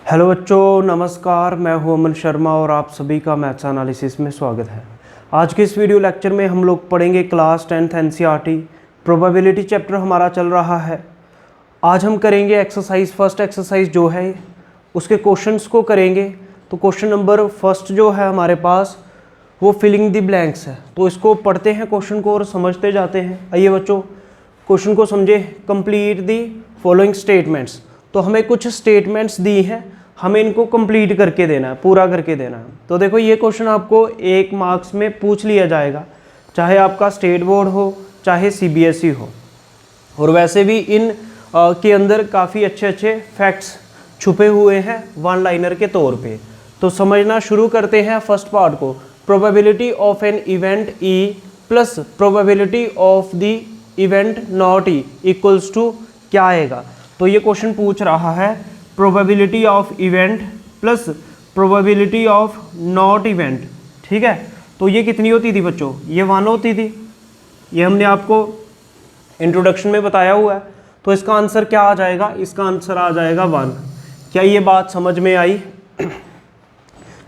Hello बच्चों, नमस्कार। मैं हूं अमन शर्मा और आप सभी का मैथ्स एनालिसिस में स्वागत है। आज के इस वीडियो लेक्चर में हम लोग पढ़ेंगे class 10th NCERT probability chapter हमारा चल रहा है। आज हम करेंगे फर्स्ट एक्सरसाइज जो है उसके क्वेश्चंस को करेंगे। तो क्वेश्चन नंबर फर्स्ट जो है हमारे पास वो फिलिंग द ब्लैंक्स है। तो इसको पढ़ते हैं क्वेश्चन को और समझते जाते हैं। आइए बच्चों क्वेश्चन को समझे। Complete the following statements. तो हमें कुछ स्टेटमेंट्स दी हैं, हमें इनको कंप्लीट करके देना है, पूरा करके देना है। तो देखो ये क्वेश्चन आपको 1 मार्क्स में पूछ लिया जाएगा, चाहे आपका स्टेट बोर्ड हो चाहे सीबीएसई हो। और वैसे भी इन के अंदर काफ़ी अच्छे अच्छे फैक्ट्स छुपे हुए हैं वन लाइनर के तौर पे। तो समझना शुरू करते हैं फर्स्ट पार्ट को। Probability of an event E plus probability of the event not E equals to क्या आएगा। तो ये क्वेश्चन पूछ रहा है probability of event plus probability of not event. ठीक है, तो ये कितनी होती थी बच्चों? ये 1 होती थी। ये हमने आपको इंट्रोडक्शन में बताया हुआ है। तो इसका आंसर क्या आ जाएगा? इसका आंसर आ जाएगा 1। क्या ये बात समझ में आई?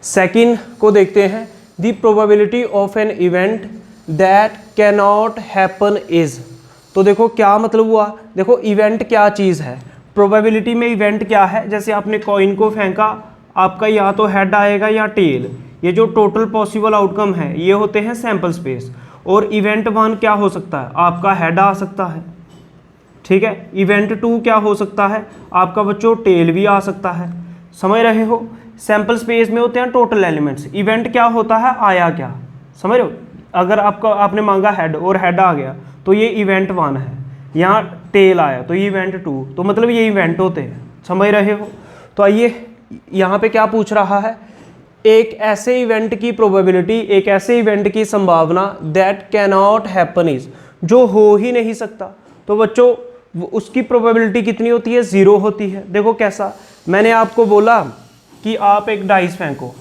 सेकंड को देखते हैं। The probability of an event that can not happen is. तो देखो क्या मतलब हुआ। देखो इवेंट क्या चीज़ है, प्रोबेबिलिटी में इवेंट क्या है। जैसे आपने कॉइन को फेंका, आपका या तो हेड आएगा या टेल। ये जो टोटल पॉसिबल आउटकम है ये होते हैं सैंपल स्पेस। और इवेंट 1 क्या हो सकता है? आपका हेड आ सकता है। ठीक है, इवेंट 2 क्या हो सकता है? आपका बच्चों टेल भी आ सकता है। समझ रहे हो? सैंपल स्पेस में होते हैं टोटल एलिमेंट्स। इवेंट क्या होता है? आया क्या। समझ रहे हो? अगर आपने मांगा हेड और हेड आ गया तो ये इवेंट 1 है। यहाँ टेल आया तो ये इवेंट 2। तो मतलब ये इवेंट होते हैं। समझ रहे हो? तो आइए यहाँ पे क्या पूछ रहा है, एक ऐसे इवेंट की प्रोबेबिलिटी, एक ऐसे इवेंट की संभावना that can not happen is, जो हो ही नहीं सकता। तो बच्चों उसकी प्रोबेबिलिटी कितनी होती है? 0 होती है। देखो कैसा, मैंने आपको बोला कि आप एक डाइस फेंको,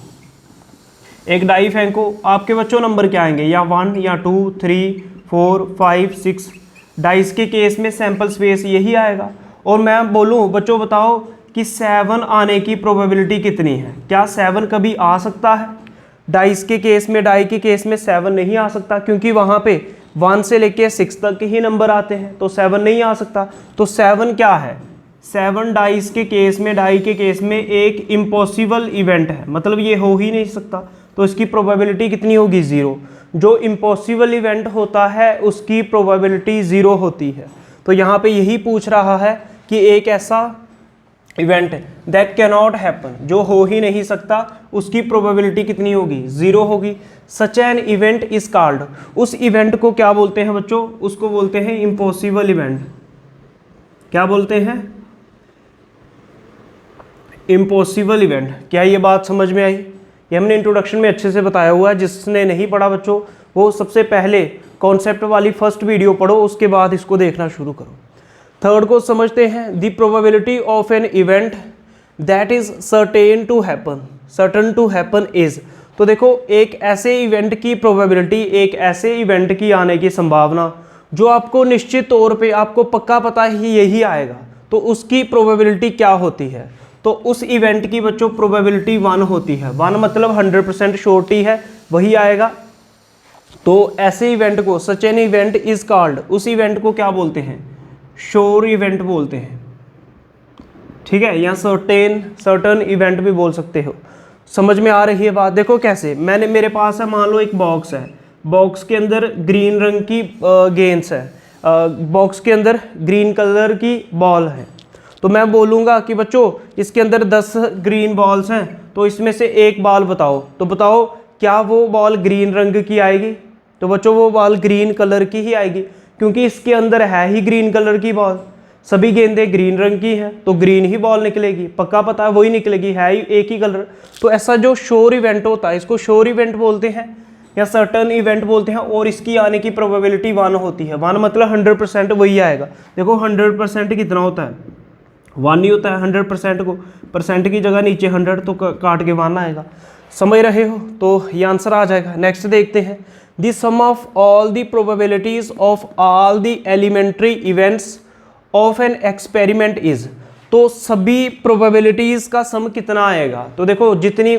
एक डाई फेंको, आपके बच्चों नंबर क्या आएंगे? या 1 या 2 3 4 5 6। डाइस के केस में सैंपल स्पेस यही आएगा। और मैं बोलूँ बच्चों बताओ कि 7 आने की प्रोबेबिलिटी कितनी है? क्या 7 कभी आ सकता है? डाइस के केस में, डाई के केस में 7 नहीं आ सकता, क्योंकि वहाँ पे 1 से लेके 6 तक ही नंबर आते हैं। तो 7 नहीं आ सकता। तो 7 क्या है? 7 डाइस के केस में, डाई के केस में एक इम्पॉसिबल इवेंट है, मतलब ये हो ही नहीं सकता। तो इसकी प्रोबेबिलिटी कितनी होगी? 0। जो इम्पॉसिबल इवेंट होता है उसकी प्रोबेबिलिटी 0 होती है। तो यहाँ पे यही पूछ रहा है कि एक ऐसा event that can not happen, जो हो ही नहीं सकता, उसकी प्रोबेबिलिटी कितनी होगी? 0 होगी। Such an event is called, उस इवेंट को क्या बोलते हैं बच्चों? उसको बोलते हैं इम्पॉसिबल इवेंट। क्या बोलते हैं? Impossible event. क्या ये बात समझ में आई? ये हमने इंट्रोडक्शन में अच्छे से बताया हुआ है। जिसने नहीं पढ़ा बच्चों वो सबसे पहले कॉन्सेप्ट वाली फर्स्ट वीडियो पढ़ो, उसके बाद इसको देखना शुरू करो। थर्ड को समझते हैं। The probability of an event that is certain to happen, certain to happen is. तो देखो एक ऐसे इवेंट की प्रोबेबिलिटी, एक ऐसे इवेंट की आने की संभावना जो आपको निश्चित तौर पे आपको पक्का पता ही यही आएगा, तो उसकी प्रोबेबिलिटी क्या होती है? तो उस इवेंट की बच्चों प्रोबेबिलिटी 1 होती है। 1 मतलब 100% श्योरिटी है, वही आएगा। तो ऐसे इवेंट को, such an event is called, उस इवेंट को क्या बोलते हैं? श्योर इवेंट बोलते हैं। ठीक है, या सर्टेन इवेंट भी बोल सकते हो। समझ में आ रही है बात? देखो कैसे, मेरे पास है, मान लो एक बॉक्स है, बॉक्स के अंदर ग्रीन रंग की गेंद है, बॉक्स के अंदर ग्रीन कलर की बॉल है। तो मैं बोलूँगा कि बच्चों इसके अंदर 10 ग्रीन बॉल्स हैं, तो इसमें से एक बॉल बताओ। तो बताओ क्या वो बॉल ग्रीन रंग की आएगी? तो बच्चों वो बॉल ग्रीन कलर की ही आएगी, क्योंकि इसके अंदर है ही ग्रीन कलर की बॉल। सभी गेंदें ग्रीन रंग की हैं तो ग्रीन ही बॉल निकलेगी, पक्का पता है वही निकलेगी, है ही एक ही कलर। तो ऐसा जो श्योर इवेंट होता है इसको श्योर इवेंट बोलते हैं या सर्टन इवेंट बोलते हैं। और इसकी आने की प्रोबेबिलिटी 1 होती है। 1 मतलब 100% वही आएगा। देखो 100% कितना होता है? 1 ही होता है 100% को, परसेंट की जगह नीचे 100 तो काट के 1 आएगा। समझ रहे हो? तो ये आंसर आ जाएगा। नेक्स्ट देखते हैं। The sum of all the probabilities of all the elementary events of an experiment is. तो सभी प्रोबेबिलिटीज़ का सम कितना आएगा। तो देखो जितनी,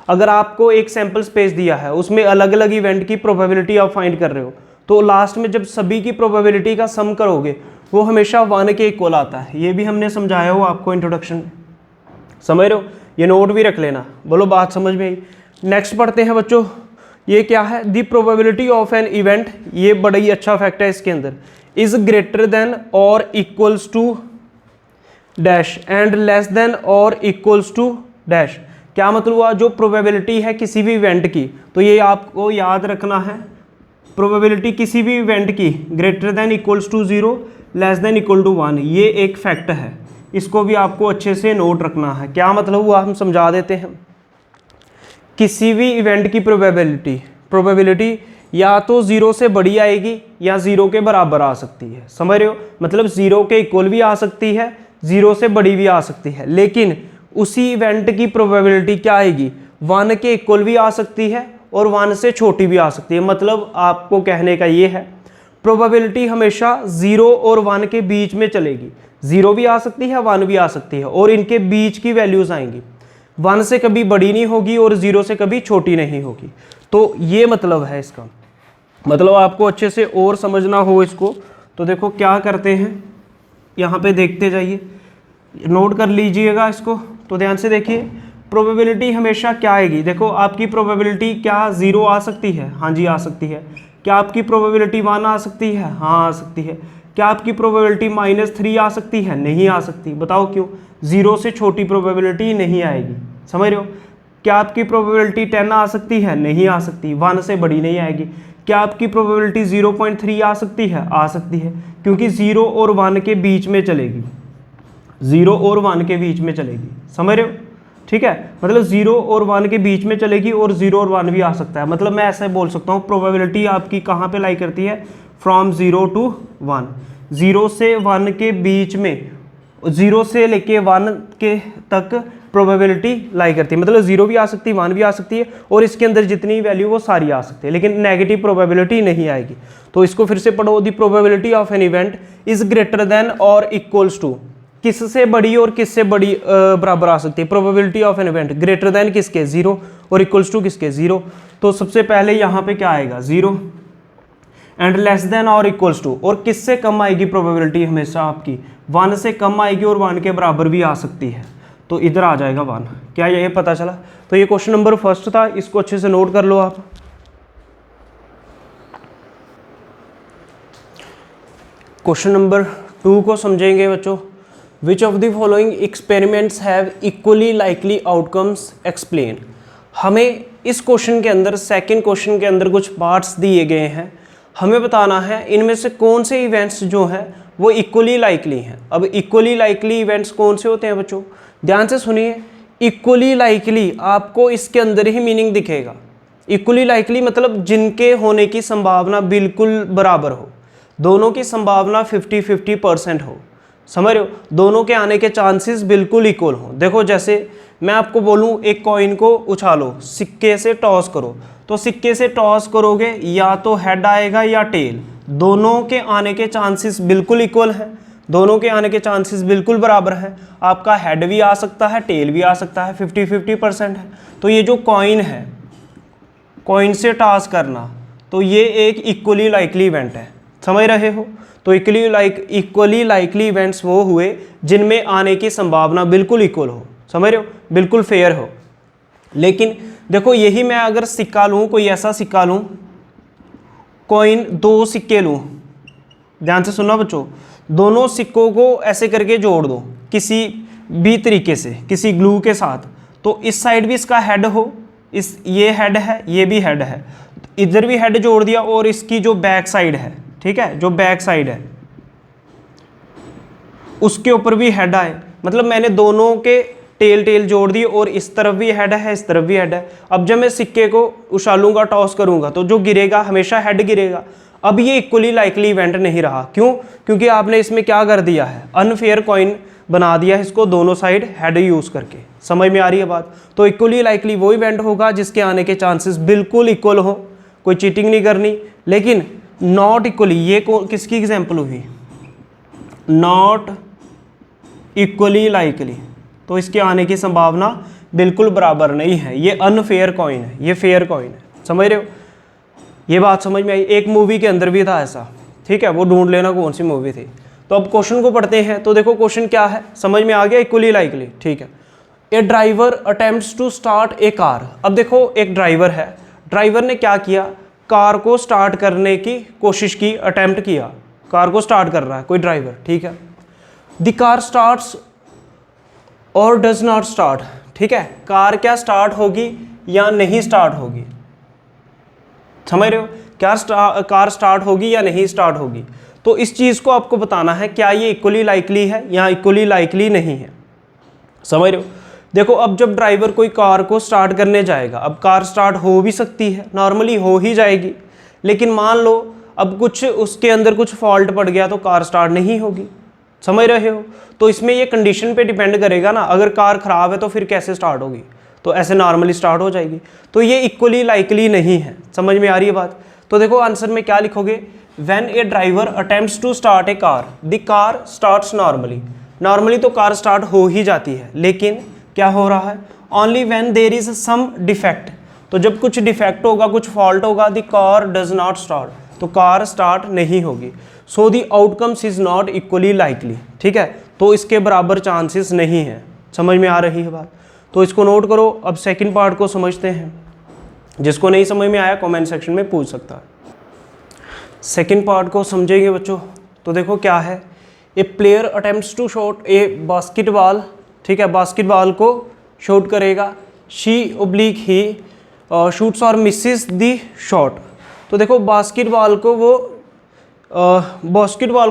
अगर आपको एक सैम्पल स्पेस दिया है उसमें अलग अलग इवेंट की प्रोबेबिलिटी आप फाइंड कर रहे हो, तो लास्ट में जब सभी की प्रोबेबिलिटी का सम करोगे वो हमेशा 1 के इक्वल आता है। ये भी हमने समझाया हो आपको इंट्रोडक्शन में, समझ रहे हो, ये नोट भी रख लेना। बोलो बात समझ में आई। नेक्स्ट पढ़ते हैं बच्चों, ये क्या है, the probability of an event, ये बड़ा ही अच्छा फैक्ट है इसके अंदर, इज ग्रेटर देन और equals to dash and less than और इक्वल्स टू डैश। क्या मतलब हुआ, जो प्रोबेबिलिटी है किसी भी इवेंट की, तो ये आपको याद रखना है, प्रोबेबिलिटी किसी भी इवेंट की greater than equals to 0 less than equal to 1, ये एक फैक्ट है, इसको भी आपको अच्छे से नोट रखना है। क्या मतलब हुआ, हम समझा देते हैं। किसी भी इवेंट की प्रोबेबिलिटी या तो 0 से बड़ी आएगी या 0 के बराबर आ सकती है, समझ रहे हो, मतलब 0 के इक्वल भी आ सकती है, 0 से बड़ी भी आ सकती है, लेकिन उसी इवेंट की प्रोबेबिलिटी क्या आएगी, 1 के इक्वल भी आ सकती है और 1 से छोटी भी आ सकती है। मतलब आपको कहने का ये है, प्रोबेबिलिटी हमेशा 0 और 1 के बीच में चलेगी, 0 भी आ सकती है 1 भी आ सकती है, और इनके बीच की वैल्यूज आएंगी, 1 से कभी बड़ी नहीं होगी और 0 से कभी छोटी नहीं होगी। तो ये मतलब है इसका, मतलब आपको अच्छे से और समझना हो इसको, तो देखो क्या करते हैं, यहाँ पे देखते जाइए, नोट कर लीजिएगा इसको। तो ध्यान से देखिए, प्रोबेबिलिटी हमेशा क्या आएगी, देखो आपकी प्रोबेबिलिटी क्या 0 आ सकती है, हाँ जी आ सकती है। क्या आपकी प्रोबेबिलिटी 1 आ सकती है, हाँ आ सकती है। क्या आपकी प्रोबेबिलिटी -3 आ सकती है, नहीं आ सकती, बताओ क्यों, 0 से छोटी प्रोबेबिलिटी नहीं आएगी, समझ रहे हो। क्या आपकी प्रोबेबिलिटी 10 आ सकती है, नहीं आ सकती, 1 से बड़ी नहीं आएगी। क्या आपकी प्रोबेबिलिटी 0.3 आ सकती है, आ सकती है, क्योंकि 0 और 1 के बीच में चलेगी, 0 और 1 के बीच में चलेगी, समझ रहे हो, ठीक है, मतलब 0 और 1 के बीच में चलेगी और 0 और 1 भी आ सकता है। मतलब मैं ऐसे बोल सकता हूँ प्रोबेबिलिटी आपकी कहाँ पे लाई करती है, फ्रॉम 0 to 1, 0 से 1 के बीच में, 0 से लेके 1 के तक प्रोबेबिलिटी लाई करती है। मतलब 0 भी आ सकती है 1 भी आ सकती है, और इसके अंदर जितनी वैल्यू वो सारी आ सकती है, लेकिन नेगेटिव प्रोबेबिलिटी नहीं आएगी। तो इसको फिर से पढ़ो, the probability of an event is greater than और इक्वल्स टू, किससे बड़ी और किससे बड़ी बराबर आ सकती है, probability of an event greater than किसके, 0, और इक्वल्स टू किसके, 0। तो सबसे पहले यहाँ पे क्या आएगा, 0, एंड लेस देन और इक्वल्स टू, और किससे कम आएगी प्रोबेबिलिटी, हमेशा आपकी 1 से कम आएगी और 1 के बराबर भी आ सकती है, तो इधर आ जाएगा 1। क्या ये पता चला। तो ये क्वेश्चन नंबर फर्स्ट था, इसको अच्छे से नोट कर लो आप। क्वेश्चन नंबर 2 को समझेंगे बच्चों। Which of the following experiments have equally likely outcomes explain. हमें इस क्वेश्चन के अंदर, सेकंड क्वेश्चन के अंदर कुछ पार्ट्स दिए गए हैं, हमें बताना है इनमें से कौन से इवेंट्स जो हैं वो इक्वली लाइकली हैं। अब इक्वली लाइकली इवेंट्स कौन से होते हैं बच्चों, ध्यान से सुनिए। इक्वली लाइकली आपको इसके अंदर ही मीनिंग दिखेगा। इक्वली लाइकली मतलब जिनके होने की संभावना बिल्कुल बराबर हो, दोनों की संभावना 50-50% हो, समझ रहे हो, दोनों के आने के चांसेस बिल्कुल इक्वल हो। देखो जैसे मैं आपको बोलूँ एक कॉइन को उछालो, सिक्के से टॉस करो, तो सिक्के से टॉस करोगे या तो हेड आएगा या टेल, दोनों के आने के चांसेस बिल्कुल इक्वल हैं, दोनों के आने के चांसेस बिल्कुल बराबर हैं। आपका हेड भी आ सकता है, टेल भी आ सकता है, 50-50% है। तो ये जो कॉइन है, कॉइन से टॉस करना, तो ये एक इक्वली लाइकली इवेंट है, समझ रहे हो। तो इक्वली लाइकली इवेंट्स वो हुए जिनमें आने की संभावना बिल्कुल इक्वल हो, समझ रहे हो, बिल्कुल फेयर हो। लेकिन देखो यही मैं अगर सिक्का लूँ, कोई ऐसा सिक्का लूँ, कॉइन 2 सिक्के लूँ, ध्यान से सुनना बच्चों, दोनों सिक्कों को ऐसे करके जोड़ दो किसी भी तरीके से, किसी ग्लू के साथ, तो इस साइड भी इसका हेड हो, इस ये हेड है, ये भी हेड है, इधर भी हेड जोड़ दिया, और इसकी जो बैक साइड है, ठीक है, जो बैक साइड है उसके ऊपर भी हेड आए, मतलब मैंने दोनों के टेल जोड़ दी, और इस तरफ भी हेड है, इस तरफ भी हेड है। अब जब मैं सिक्के को उछालूंगा, टॉस करूंगा, तो जो गिरेगा हमेशा हेड गिरेगा। अब ये इक्वली लाइकली इवेंट नहीं रहा, क्यों, क्योंकि आपने इसमें क्या कर दिया है, अनफेयर कॉइन बना दिया है इसको, दोनों साइड हेड यूज करके। समझ में आ रही है बात। तो इक्वली लाइकली वो इवेंट होगा जिसके आने के चांसेस बिल्कुल इक्वल हो, कोई चीटिंग नहीं करनी। लेकिन नॉट इक्वली, ये किसकी एग्जाम्पल हुई, नॉट इक्वली लाइकली, तो इसके आने की संभावना बिल्कुल बराबर नहीं है। ये अनफेयर कॉइन है, ये फेयर कॉइन है। समझ रहे हो, ये बात समझ में आई। एक मूवी के अंदर भी था ऐसा, ठीक है, वो ढूंढ लेना कौन सी मूवी थी। तो अब क्वेश्चन को पढ़ते हैं। तो देखो क्वेश्चन क्या है, समझ में आ गया, इक्वली लाइकली, ठीक है। A driver attempts to start a car. अब देखो एक ड्राइवर है, ड्राइवर ने क्या किया, कार को स्टार्ट करने की कोशिश की, अटेम्प्ट किया, कार को स्टार्ट कर रहा है कोई ड्राइवर, ठीक है। द कार स्टार्ट्स और डज नॉट स्टार्ट, ठीक है, कार क्या स्टार्ट होगी या नहीं स्टार्ट होगी, समझ रहे हो, क्या कार स्टार्ट होगी या नहीं स्टार्ट होगी। तो इस चीज़ को आपको बताना है, क्या ये इक्वली लाइकली है या इक्वली लाइकली नहीं है, समझ रहे हो। देखो अब जब ड्राइवर कोई कार को स्टार्ट करने जाएगा, अब कार स्टार्ट हो भी सकती है, नॉर्मली हो ही जाएगी, लेकिन मान लो अब कुछ उसके अंदर कुछ फॉल्ट पड़ गया तो कार स्टार्ट नहीं होगी, समझ रहे हो। तो इसमें ये कंडीशन पे डिपेंड करेगा ना, अगर कार ख़राब है तो फिर कैसे स्टार्ट होगी, तो ऐसे नॉर्मली स्टार्ट हो जाएगी। तो ये इक्वली लाइकली नहीं है, समझ में आ रही है बात। तो देखो आंसर में क्या लिखोगे, when a driver attempts to start a car, the car starts normally, normally तो कार स्टार्ट हो ही जाती है, लेकिन क्या हो रहा है, only when there is some defect, तो जब कुछ डिफेक्ट होगा, कुछ फॉल्ट होगा, the car does not start, तो कार स्टार्ट नहीं होगी। So the outcomes is not equally likely, ठीक है, तो इसके बराबर चांसेस नहीं है, समझ में आ रही है बात। तो इसको नोट करो। अब सेकंड पार्ट को समझते हैं, जिसको नहीं समझ में आया कमेंट सेक्शन में पूछ सकता है। सेकंड पार्ट को समझेंगे बच्चों। तो देखो क्या है, a player attempts to shot a basketball, ठीक है, बास्केटबॉल को शॉट करेगा, शी ओब्लिक ही शूट्स और मिसेस दी शॉट। तो देखो बास्केटबॉल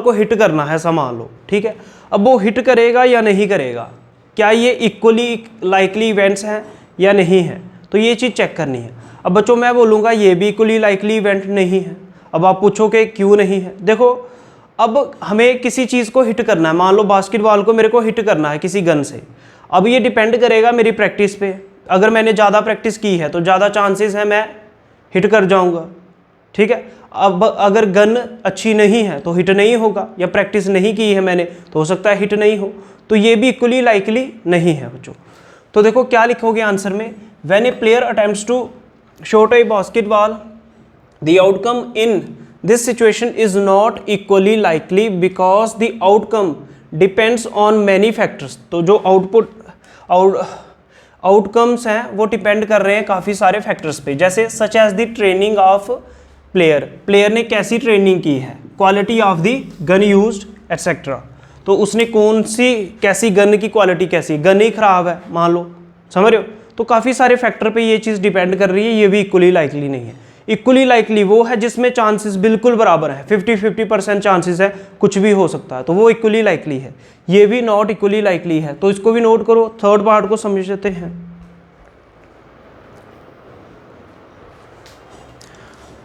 को हिट करना है, मान लो, ठीक है। अब वो हिट करेगा या नहीं करेगा, क्या ये इक्वली लाइकली इवेंट्स हैं या नहीं है, तो ये चीज़ चेक करनी है। अब बच्चों मैं बोलूँगा ये भी इक्वली लाइकली इवेंट नहीं है। अब आप पूछो कि क्यों नहीं है। देखो अब हमें किसी चीज़ को हिट करना है, मान लो बास्केटबॉल को मेरे को हिट करना है किसी गन से। अब ये डिपेंड करेगा मेरी प्रैक्टिस पे, अगर मैंने ज़्यादा प्रैक्टिस की है तो ज़्यादा चांसेस है मैं हिट कर जाऊँगा, ठीक है। अब अगर गन अच्छी नहीं है तो हिट नहीं होगा, या प्रैक्टिस नहीं की है मैंने तो हो सकता है हिट नहीं हो, तो ये भी इक्वली लाइकली नहीं है बच्चों। तो देखो क्या लिखोगे आंसर में, when a player attempts to shot a basketball the outcome in this situation is not equally likely because the outcome depends on many factors. तो जो आउटकम्स हैं वो डिपेंड कर रहे हैं काफ़ी सारे फैक्टर्स पे, जैसे such as the training of player ने कैसी ट्रेनिंग की है, quality of the gun used etcetera. तो उसने कौन सी कैसी गन की क्वालिटी कैसी, गन ही ख़राब है मान लो, समझ रहे हो। तो काफ़ी सारे फैक्टर पे ये चीज़ डिपेंड कर रही है, ये भी इक्वली लाइकली नहीं है। इक्वली लाइकली वो है जिसमें चांसेस बिल्कुल बराबर है, 50-50% चांसेस है, कुछ भी हो सकता है, तो वो इक्वली लाइकली है। ये भी नॉट इक्वली लाइकली है, तो इसको भी नोट करो। थर्ड पार्ट को समझ लेते हैं।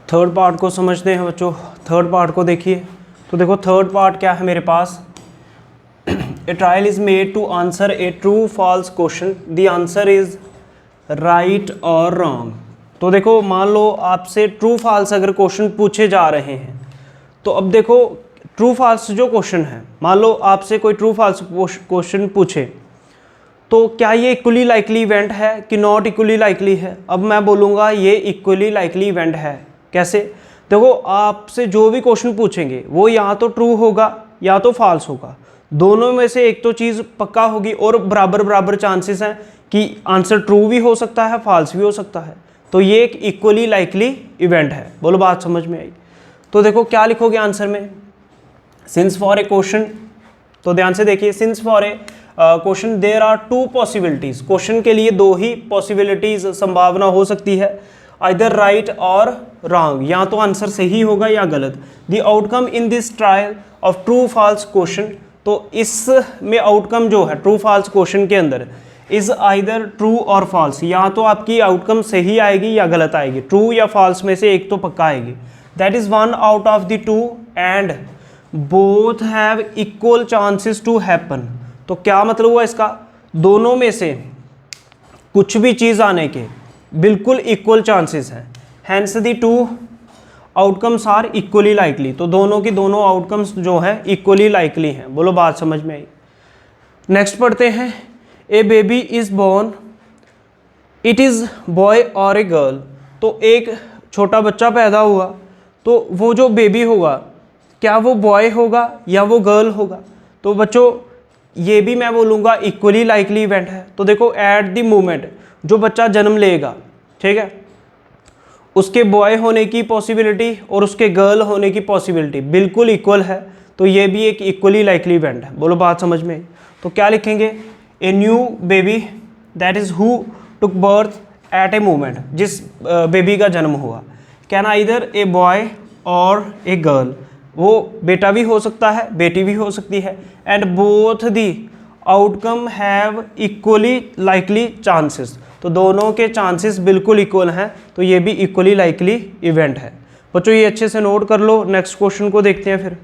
थर्ड पार्ट को समझते हैं बच्चों। थर्ड पार्ट को देखिए, तो देखो थर्ड पार्ट क्या है मेरे पास, a trial is made to answer a true false question, the answer is right और रॉन्ग। तो देखो मान लो आपसे ट्रू फॉल्स अगर क्वेश्चन पूछे जा रहे हैं, तो अब देखो ट्रू फॉल्स जो क्वेश्चन है, मान लो आपसे कोई ट्रू फॉल्स क्वेश्चन पूछे, तो क्या ये इक्वली लाइकली इवेंट है कि नॉट इक्वली लाइकली है। अब मैं बोलूँगा ये इक्वली लाइकली इवेंट है। कैसे, देखो आपसे जो भी क्वेश्चन पूछेंगे वो या तो ट्रू होगा या तो फॉल्स होगा, दोनों में से एक तो चीज़ पक्का होगी, और बराबर बराबर चांसेस हैं कि आंसर ट्रू भी हो सकता है, फॉल्स भी हो सकता है। तो ये एक इक्वली लाइकली इवेंट है। बोलो बात समझ में आई। तो देखो क्या लिखोगे आंसर में, सिंस फॉर ए क्वेश्चन, तो ध्यान से देखिए, since for a question there are two possibilities, question के लिए दो ही पॉसिबिलिटीज संभावना हो सकती है, आइदर राइट और रॉन्ग, या तो आंसर सही होगा या गलत। The outcome in this trial of true false question, तो इसमें आउटकम जो है ट्रू फॉल्स क्वेश्चन के अंदर इज आइदर ट्रू और फॉल्स, या तो आपकी आउटकम सही आएगी या गलत आएगी, ट्रू या फॉल्स में से एक तो पक्का आएगी। That is one out of the two and both have equal chances to happen. तो क्या मतलब हुआ इसका, दोनों में से कुछ भी चीज़ आने के बिल्कुल इक्वल चांसेस हैं, hence the two outcomes are equally likely. तो दोनों की दोनों आउटकम्स जो है इक्वली लाइकली हैं। बोलो बात समझ में आई। नेक्स्ट पढ़ते हैं, a baby is born, it is boy और ए गर्ल। तो एक छोटा बच्चा पैदा हुआ, तो वो जो बेबी होगा क्या वो बॉय होगा या वो गर्ल होगा? तो बच्चों ये भी मैं बोलूँगा इक्वली लाइकली इवेंट है। तो देखो एट द मोमेंट जो बच्चा जन्म लेगा, ठीक है, उसके बॉय होने की पॉसिबिलिटी और उसके गर्ल होने की पॉसिबिलिटी बिल्कुल इक्वल है। तो ये भी एक इक्वली लाइकली इवेंट है। बोलो बात समझ में? तो क्या लिखेंगे? A new baby that is who took birth eight a moment, जिस बेबी का जन्म हुआ, कैन आइदर ए बॉय और ए गर्ल, वो बेटा भी हो सकता है बेटी भी हो सकती है, and both the outcome have equally likely chances. तो दोनों के चांसेस बिल्कुल इक्वल हैं, तो ये भी इक्वली लाइकली इवेंट है। बच्चों ये अच्छे से नोट कर लो। नेक्स्ट क्वेश्चन को देखते हैं फिर।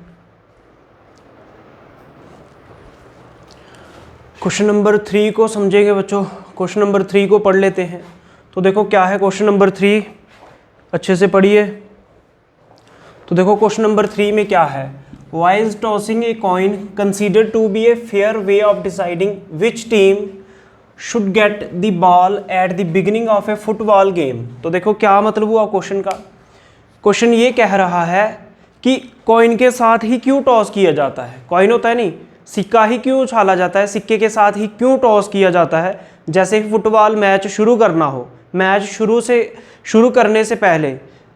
क्वेश्चन नंबर 3 को समझेंगे बच्चों। क्वेश्चन नंबर 3 को पढ़ लेते हैं। तो देखो क्या है क्वेश्चन नंबर 3, अच्छे से पढ़िए। तो देखो क्वेश्चन नंबर 3 में क्या है, why is tossing a coin considered to be a fair way of deciding which team should get the ball at the beginning of a football game. तो देखो क्या मतलब हुआ क्वेश्चन का। क्वेश्चन ये कह रहा है कि कॉइन के साथ ही क्यों टॉस किया जाता है। कॉइन होता है नहीं, सिक्का ही क्यों उछाला जाता है, सिक्के के साथ ही क्यों टॉस किया जाता है। जैसे कि फुटबॉल मैच शुरू करना हो, मैच शुरू करने से पहले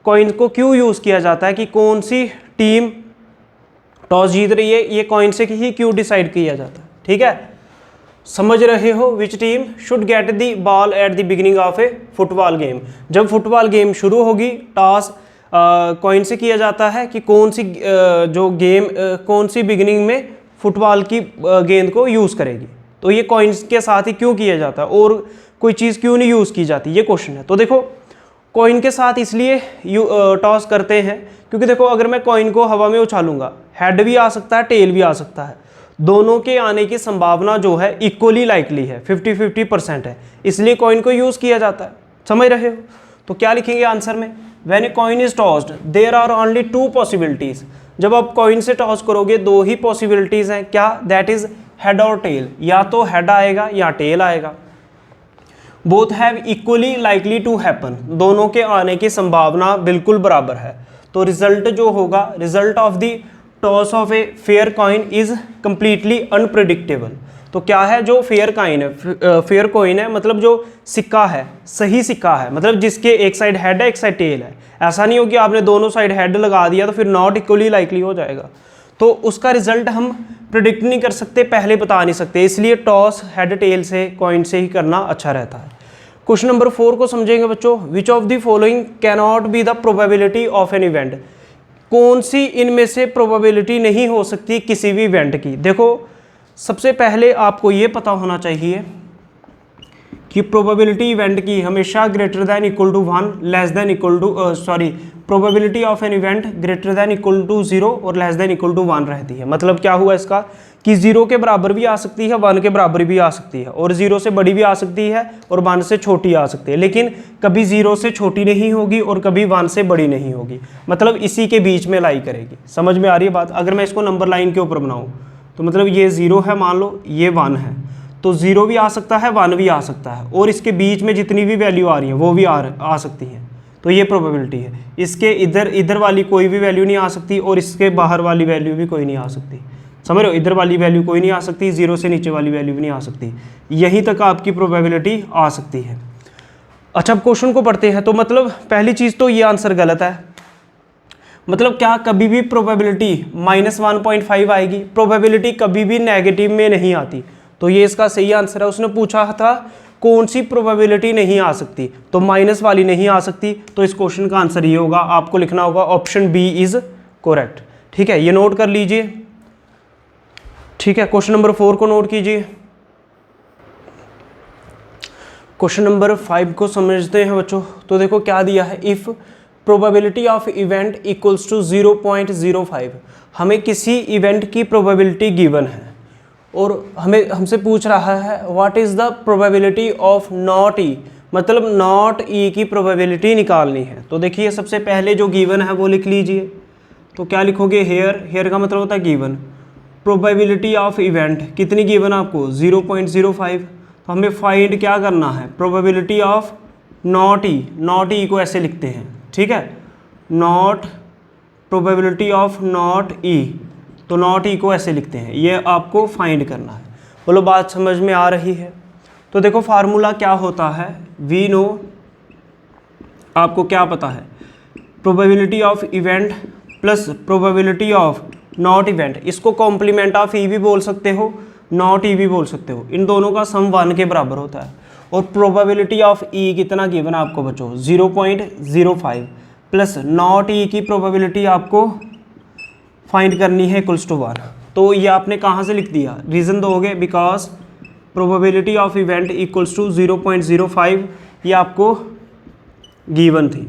कॉइन को क्यों यूज़ किया जाता है कि कौन सी टीम टॉस जीत रही है, ये कॉइन से ही क्यों डिसाइड किया जाता है। ठीक है, समझ रहे हो? विच team should get the ball at the beginning of a football game. जब फुटबॉल गेम शुरू होगी टॉस कॉइन से किया जाता है कि कौन सी जो गेम कौन सी बिगिनिंग में फुटबॉल की गेंद को यूज़ करेगी। तो ये कॉइन्स के साथ ही क्यों किया जाता है और कोई चीज़ क्यों नहीं यूज़ की जाती, ये क्वेश्चन है। तो देखो कॉइन के साथ इसलिए टॉस करते हैं क्योंकि देखो अगर मैं कॉइन को हवा में उछालूंगा, हेड भी आ सकता है टेल भी आ सकता है, दोनों के आने की संभावना जो है इक्वली लाइकली है, 50-50% है, इसलिए कॉइन को यूज़ किया जाता है। समझ रहे हो? तो क्या लिखेंगे आंसर में, when a coin is tossed there are only 2 possibilities. जब आप कॉइन से टॉस करोगे 2 ही पॉसिबिलिटीज हैं, क्या? दैट इज हेड और टेल, या तो हेड आएगा या टेल आएगा। Both have equally likely to happen, दोनों के आने की संभावना बिल्कुल बराबर है। तो रिजल्ट जो होगा, result of the toss of a fair coin is completely unpredictable. तो क्या है, जो फेयर कॉइन है, फेयर कॉइन है मतलब जो सिक्का है, सही सिक्का है, मतलब जिसके एक साइड हेड है एक साइड टेल है। ऐसा नहीं हो कि आपने दोनों साइड हेड लगा दिया तो फिर नॉट इक्वली लाइकली हो जाएगा। तो उसका रिजल्ट हम प्रिडिक्ट नहीं कर सकते, पहले बता नहीं सकते, इसलिए टॉस हेड टेल से कॉइन से ही करना अच्छा रहता है। क्वेश्चन नंबर 4 को समझेंगे बच्चों। Which of the following can not be the probability of an event. कौन सी इनमें से प्रोबेबिलिटी नहीं हो सकती किसी भी इवेंट की। देखो सबसे पहले आपको ये पता होना चाहिए कि प्रोबेबिलिटी इवेंट की हमेशा greater than equal to 1 less than equal to probability of an event greater than equal to 0 और लेस दैन इक्वल टू 1 रहती है। मतलब क्या हुआ इसका कि 0 के बराबर भी आ सकती है, 1 के बराबर भी आ सकती है, और 0 से बड़ी भी आ सकती है और 1 से छोटी आ सकती है, लेकिन कभी 0 से छोटी नहीं होगी और कभी 1 से बड़ी नहीं होगी, मतलब इसी के बीच में लाई करेगी। समझ में आ रही है बात? अगर मैं इसको नंबर लाइन के ऊपर बनाऊँ तो मतलब ये 0 है, मान लो ये 1 है, तो 0 भी आ सकता है 1 भी आ सकता है, और इसके बीच में जितनी भी वैल्यू आ रही है वो भी आ सकती हैं। तो ये प्रोबेबिलिटी है। इसके इधर वाली कोई भी वैल्यू नहीं आ सकती और इसके बाहर वाली वैल्यू भी कोई नहीं आ सकती। समझ रहे हो? इधर वाली वैल्यू कोई नहीं आ सकती, 0 से नीचे वाली वैल्यू भी नहीं आ सकती, यहीं तक आपकी प्रोबेबिलिटी आ सकती है। अच्छा अब क्वेश्चन को पढ़ते हैं। तो मतलब पहली चीज़ तो ये आंसर गलत है। मतलब क्या कभी भी प्रोबेबिलिटी -1.5 आएगी? प्रोबेबिलिटी कभी भी नेगेटिव में नहीं आती, तो ये इसका सही आंसर है। उसने पूछा था कौन सी प्रोबेबिलिटी नहीं आ सकती, तो माइनस वाली नहीं आ सकती, तो इस क्वेश्चन का आंसर ये होगा, आपको लिखना होगा ऑप्शन बी इज करेक्ट। ठीक है, ये नोट कर लीजिए। ठीक है, क्वेश्चन नंबर 4 को नोट कीजिए। क्वेश्चन नंबर 5 को समझते हैं बच्चों। तो देखो क्या दिया है, if probability of event equals to 0.05, हमें किसी इवेंट की प्रोबेबिलिटी गिवन है और हमसे पूछ रहा है what is the probability of not E, मतलब नॉट ई की प्रोबेबिलिटी निकालनी है। तो देखिए सबसे पहले जो गिवन है वो लिख लीजिए। तो क्या लिखोगे, हेयर, हेयर का मतलब होता है गिवन, प्रोबेबिलिटी ऑफ इवेंट कितनी गिवन आपको 0.05। तो हमें फाइंड क्या करना है, प्रोबेबिलिटी ऑफ नॉट ई को ऐसे लिखते हैं, ठीक है, नॉट प्रोबेबिलिटी ऑफ नॉट ई, तो नॉट ई को ऐसे लिखते हैं, ये आपको फाइंड करना है। बोलो बात समझ में आ रही है। तो देखो फार्मूला क्या होता है, वी नो, आपको क्या पता है, probability of event plus probability of not event, इसको कॉम्प्लीमेंट ऑफ ई भी बोल सकते हो, नॉट ई भी बोल सकते हो, इन दोनों का सम 1 के बराबर होता है। और प्रोबेबिलिटी ऑफ ई कितना गिवन आपको बच्चों 0.05 प्लस नॉट ई की प्रोबेबिलिटी आपको फाइंड करनी है इक्वल्स टू 1। तो ये आपने कहाँ से लिख दिया, रीज़न दोगे, because probability of event equals to 0.05, ये आपको गिवन थी।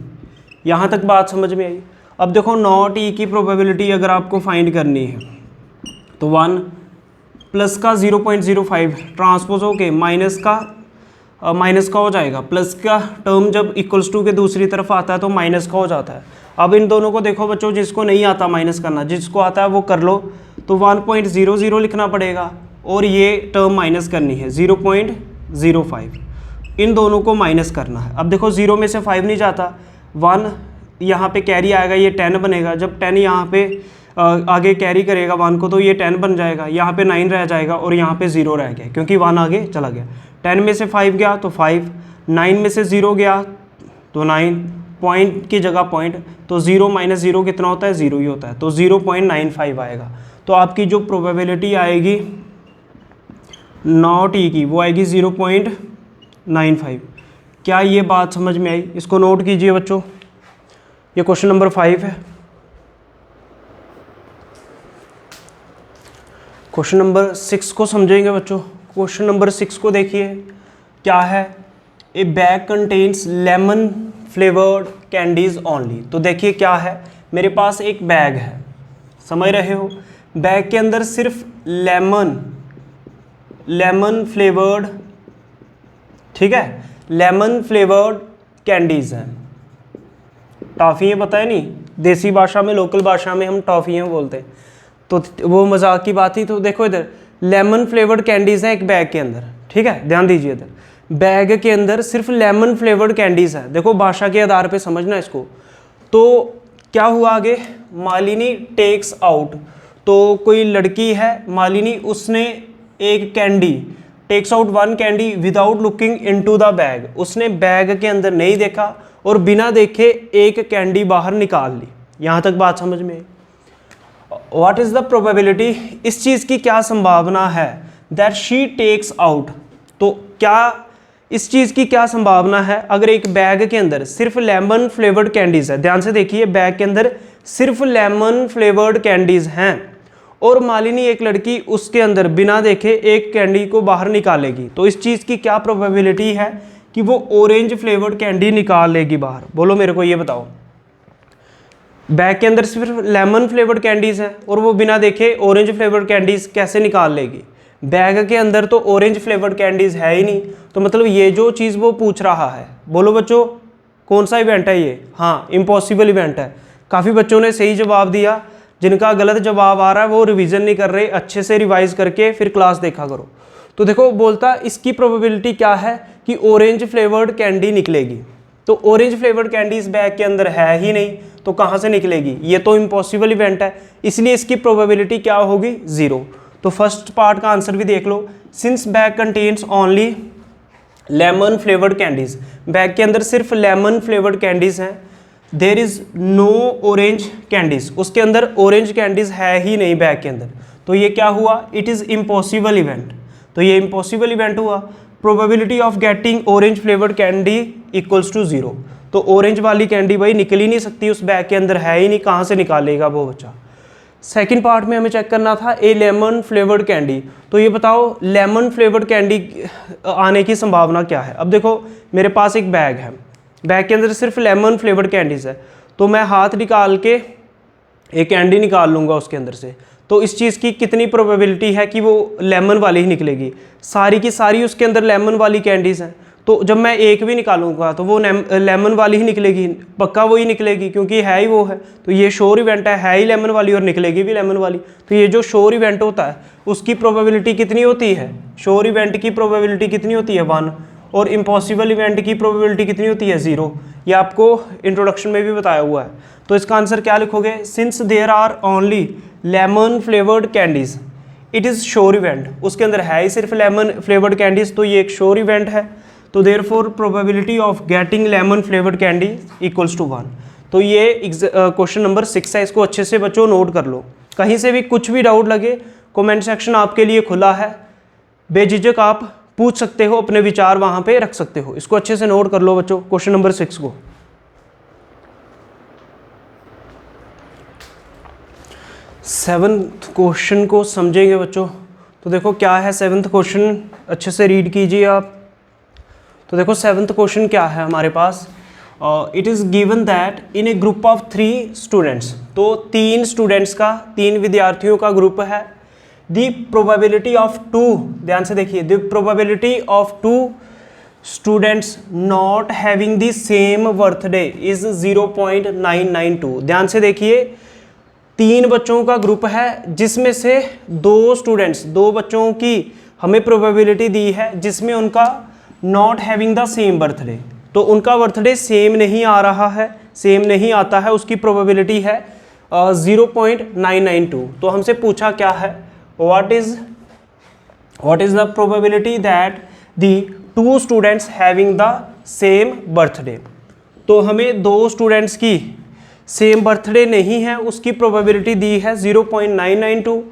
यहाँ तक बात समझ में आई। अब देखो नॉट ई की प्रोबेबिलिटी अगर आपको फाइंड करनी है तो 1 प्लस का 0.05 ट्रांसपोज होके माइनस का हो जाएगा, प्लस का टर्म जब इक्वल्स टू के दूसरी तरफ आता है तो माइनस का हो जाता है। अब इन दोनों को देखो बच्चों, जिसको नहीं आता माइनस करना, जिसको आता है वो कर लो। तो 1.00 लिखना पड़ेगा और ये टर्म माइनस करनी है 0.05, इन दोनों को माइनस करना है। अब देखो 0 में से 5 नहीं जाता, 1 यहाँ पे कैरी आएगा, ये 10 बनेगा। जब 10 यहाँ पे आगे कैरी करेगा 1 को तो ये 10 बन जाएगा, यहाँ पे 9 रह जाएगा और यहाँ पे 0 रह गया क्योंकि 1 आगे चला गया। 10 में से 5 गया तो 5, 9 में से 0 गया तो 9, पॉइंट की जगह पॉइंट, तो 0 माइनस 0 कितना होता है, 0 ही होता है, तो 0.95 आएगा। तो आपकी जो प्रोबेबिलिटी आएगी नॉट ई की वो आएगी 0.95। क्या ये बात समझ में आई? इसको नोट कीजिए बच्चों, ये क्वेश्चन नंबर 5 है। क्वेश्चन नंबर 6 को समझेंगे बच्चों। क्वेश्चन नंबर 6 को देखिए क्या है, ए bag contains lemon flavoured candies only. तो देखिए क्या है, मेरे पास एक बैग है, समझ रहे हो, बैग के अंदर सिर्फ लेमन फ्लेवर्ड, ठीक है, लेमन फ्लेवर्ड कैंडीज हैं, टॉफ़ियाँ, पता है नहीं, देसी भाषा में, लोकल भाषा में हम टॉफ़ियाँ बोलते हैं, तो वो मजाक की बात ही। तो देखो इधर लेमन फ्लेवर्ड कैंडीज़ हैं एक बैग के अंदर, ठीक है, ध्यान दीजिए, इधर बैग के अंदर सिर्फ लेमन फ्लेवर्ड कैंडीज़ है। देखो भाषा के आधार पे समझना इसको। तो क्या हुआ आगे, मालिनी टेक्स आउट, तो कोई लड़की है मालिनी, उसने एक candy, takes out 1 candy without looking into the bag, उसने बैग के अंदर नहीं देखा और बिना देखे एक कैंडी बाहर निकाल ली। यहाँ तक बात समझ में? व्हाट इज़ द प्रोबेबिलिटी, इस चीज़ की क्या संभावना है, दैट शी टेक्स आउट, तो क्या इस चीज़ की क्या संभावना है अगर एक बैग के अंदर सिर्फ लेमन फ्लेवर्ड कैंडीज़ है। ध्यान से देखिए, बैग के अंदर सिर्फ लेमन फ्लेवर्ड कैंडीज़ हैं और मालिनी एक लड़की उसके अंदर बिना देखे एक कैंडी को बाहर निकालेगी, तो इस चीज़ की क्या प्रोबेबिलिटी है कि वो ऑरेंज फ्लेवर्ड कैंडी निकाल लेगी बाहर? बोलो मेरे को ये बताओ। बैग के अंदर सिर्फ लेमन फ्लेवर्ड कैंडीज़ हैं और वो बिना देखे ऑरेंज फ्लेवर्ड कैंडीज़ कैसे निकाल लेगी? बैग के अंदर तो ऑरेंज फ्लेवर्ड कैंडीज़ है ही नहीं, तो मतलब ये जो चीज़ वो पूछ रहा है, बोलो बच्चों कौन सा इवेंट है ये? हाँ, इम्पॉसिबल इवेंट है। काफ़ी बच्चों ने सही जवाब दिया, जिनका गलत जवाब आ रहा है वो रिवीजन नहीं कर रहे, अच्छे से रिवाइज करके फिर क्लास देखा करो। तो देखो बोलता इसकी प्रोबेबिलिटी क्या है कि ऑरेंज फ्लेवर्ड कैंडी निकलेगी, तो ऑरेंज फ्लेवर्ड कैंडी इस बैग के अंदर है ही नहीं, तो कहाँ से निकलेगी? ये तो इम्पॉसिबल इवेंट है, इसलिए इसकी प्रोबेबिलिटी क्या होगी? 0। तो फर्स्ट पार्ट का आंसर भी देख लो, since bag contains only lemon flavoured candies, bag के अंदर सिर्फ लेमन फ्लेवर्ड कैंडीज हैं, there is no orange candies, उसके अंदर ऑरेंज कैंडीज है ही नहीं बैग के अंदर, तो ये क्या हुआ? इट इज़ इम्पॉसिबल इवेंट, तो ये इम्पॉसिबल इवेंट हुआ। Probability of getting orange flavoured candy equals to 0, तो ऑरेंज वाली कैंडी भाई निकल ही नहीं सकती, उस बैग के अंदर है ही नहीं, कहाँ से निकालेगा वो बच्चा? सेकंड पार्ट में हमें चेक करना था ए लेमन फ्लेवर्ड कैंडी, तो ये बताओ लेमन फ्लेवर्ड कैंडी आने की संभावना क्या है? अब देखो मेरे पास एक बैग है, बैग के अंदर सिर्फ लेमन फ्लेवर्ड कैंडीज़ है, तो मैं हाथ निकाल के एक कैंडी निकाल लूँगा उसके अंदर से, तो इस चीज़ की कितनी प्रोबेबिलिटी है कि वो लेमन वाली ही निकलेगी? सारी की सारी उसके अंदर लेमन वाली कैंडीज़ हैं, तो जब मैं एक भी निकालूंगा तो वो लेमन वाली ही निकलेगी, पक्का वही निकलेगी क्योंकि है ही वो है। तो ये श्योर इवेंट है ही लेमन वाली और निकलेगी भी लेमन वाली। तो ये जो श्योर इवेंट होता है उसकी प्रोबेबिलिटी कितनी होती है, श्योर इवेंट की प्रोबेबिलिटी कितनी होती है 1, और इम्पॉसिबल इवेंट की प्रोबेबिलिटी कितनी होती है 0। ये आपको इंट्रोडक्शन में भी बताया हुआ है। तो इसका आंसर क्या लिखोगे, since there are only lemon flavoured candies it is sure event, उसके अंदर है ही सिर्फ लेमन फ्लेवर्ड कैंडीज, तो ये एक श्योर इवेंट है। तो therefore probability of getting lemon flavoured candy equals to 1। तो ये क्वेश्चन नंबर 6 है, इसको अच्छे से बच्चों नोट कर लो। कहीं से भी कुछ भी डाउट लगे कमेंट सेक्शन आपके लिए खुला है, बेझिझक आप पूछ सकते हो, अपने विचार वहाँ पे रख सकते हो। इसको अच्छे से नोट कर लो बच्चों, क्वेश्चन नंबर 6 को। सेवन्थ क्वेश्चन को समझेंगे बच्चों। तो देखो क्या है सेवन्थ क्वेश्चन, अच्छे से रीड कीजिए आप। तो देखो सेवन्थ क्वेश्चन क्या है हमारे पास, it is given that in a group of 3 students, तो 3 स्टूडेंट्स का, 3 विद्यार्थियों का ग्रुप है। द प्रोबेबिलिटी ऑफ 2, ध्यान से देखिए, the probability of 2 students not having the same birthday is 0.992। ध्यान से देखिए, 3 बच्चों का ग्रुप है जिसमें से 2 स्टूडेंट्स, 2 बच्चों की हमें प्रोबेबिलिटी दी है जिसमें उनका not having the same birthday, तो उनका बर्थडे सेम नहीं आ रहा है, सेम नहीं आता है, उसकी प्रोबेबिलिटी है 0.992। तो हमसे पूछा क्या है, what is the probability that the 2 students having the same birthday. तो हमें 2 स्टूडेंट्स की सेम बर्थडे नहीं है, उसकी प्रोबेबिलिटी दी है 0.992,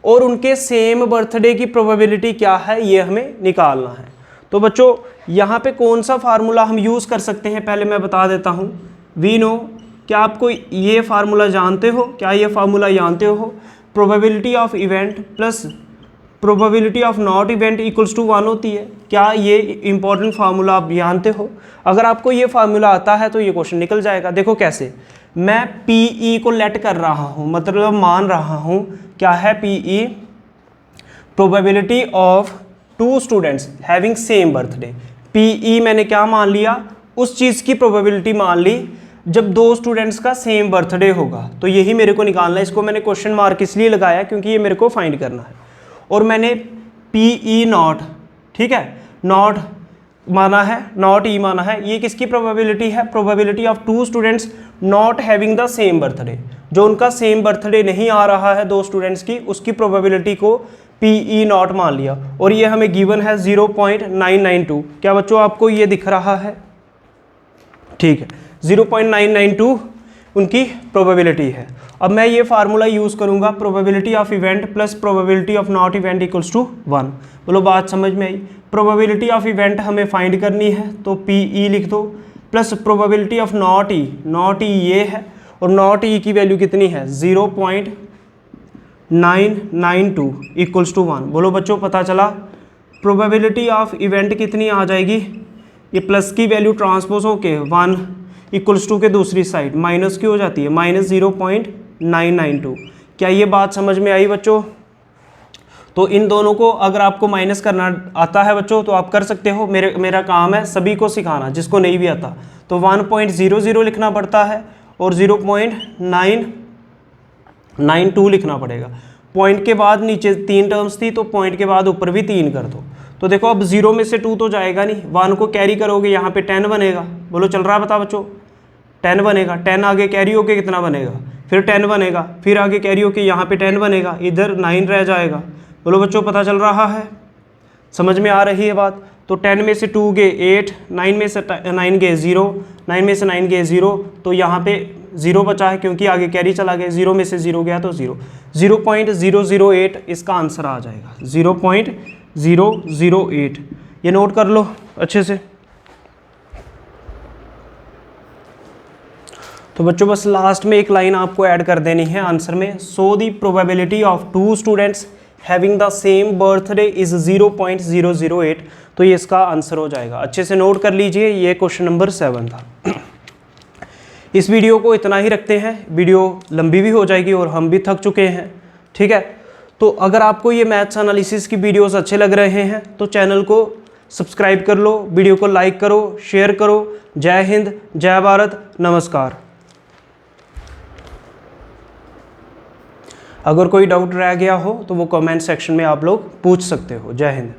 और उनके सेम बर्थडे की प्रोबेबिलिटी क्या है ये हमें निकालना है। तो बच्चों यहाँ पे कौन सा फार्मूला हम यूज़ कर सकते हैं पहले मैं बता देता हूँ। वी नो, क्या आपको ये फार्मूला जानते हो, क्या ये फार्मूला जानते हो, probability of event plus probability of not event equals to 1 होती है। क्या ये इंपॉर्टेंट फार्मूला आप जानते हो? अगर आपको ये फार्मूला आता है तो ये क्वेश्चन निकल जाएगा। देखो कैसे, मैं पी को लेट कर रहा हूँ, मतलब मान रहा हूँ, क्या है P, probability of 2 students having same birthday. P मैंने क्या मान लिया, उस चीज़ की प्रोबेबिलिटी मान ली जब 2 स्टूडेंट्स का सेम बर्थडे होगा, तो यही मेरे को निकालना है। इसको मैंने क्वेश्चन मार्क इसलिए लगाया क्योंकि ये मेरे को फाइंड करना है। और मैंने पी नॉट, ठीक है, नॉट माना है, नॉट ई माना है। ये किसकी प्रोबेबिलिटी है, probability of 2 students not having the same birthday, जो उनका सेम बर्थडे नहीं आ रहा है 2 स्टूडेंट्स की, उसकी प्रोबेबिलिटी को पी नॉट मान लिया। और ये हमें गिवन है 0.992। क्या बच्चों आपको ये दिख रहा है? ठीक है, 0.992 उनकी प्रोबेबिलिटी है। अब मैं ये फार्मूला यूज़ करूँगा, probability of event plus probability of not event equals to 1। बोलो बात समझ में आई? प्रोबेबिलिटी ऑफ इवेंट हमें फाइंड करनी है, तो पी लिख दो, plus probability of not E ये है, और नॉट ई की वैल्यू कितनी है 0.992 इक्वल्स टू 1। बोलो बच्चों पता चला, प्रोबेबिलिटी ऑफ इवेंट कितनी आ जाएगी, ये प्लस की वैल्यू ट्रांसपोज होके 1 इक्वल्स टू के दूसरी साइड माइनस की हो जाती है, -0.992। क्या ये बात समझ में आई बच्चों? तो इन दोनों को अगर आपको माइनस करना आता है बच्चों तो आप कर सकते हो, मेरा काम है सभी को सिखाना जिसको नहीं भी आता। तो 1.00 लिखना पड़ता है और 0.992 लिखना पड़ेगा। पॉइंट के बाद नीचे 3 टर्म्स थी तो पॉइंट के बाद ऊपर भी 3 कर दो। तो देखो अब 0 में से 2 तो जाएगा नहीं, 1 को कैरी करोगे यहाँ पे 10 बनेगा। बोलो चल रहा है बता बच्चों, 10 बनेगा, 10 आगे कैरी होके कितना बनेगा, फिर 10 बनेगा, फिर आगे कैरी होके यहाँ पे 10 बनेगा, इधर 9 रह जाएगा। बोलो बच्चों पता चल रहा है, समझ में आ रही है बात? तो 10 में से 2 गए 8, 9 में से 9 गए 0, 9 में से 9 गए 0, तो यहाँ पे 0 बचा है क्योंकि आगे कैरी चला गया, 0 में से 0 गया तो 0, 0.008 इसका आंसर आ जाएगा, 0.008। ये नोट कर लो अच्छे से। तो बच्चों बस लास्ट में एक लाइन आपको ऐड कर देनी है आंसर में, so the probability of 2 students having the same birthday is 0.008। तो ये इसका आंसर हो जाएगा। अच्छे से नोट कर लीजिए, ये क्वेश्चन नंबर 7 था। इस वीडियो को इतना ही रखते हैं, वीडियो लंबी भी हो जाएगी और हम भी थक चुके हैं, ठीक है। तो अगर आपको ये मैथ्स एनालिसिस की वीडियोस अच्छे लग रहे हैं तो चैनल को सब्सक्राइब कर लो, वीडियो को लाइक करो, शेयर करो। जय हिंद, जय भारत, नमस्कार। अगर कोई डाउट रह गया हो तो वो कमेंट सेक्शन में आप लोग पूछ सकते हो। जय हिंद।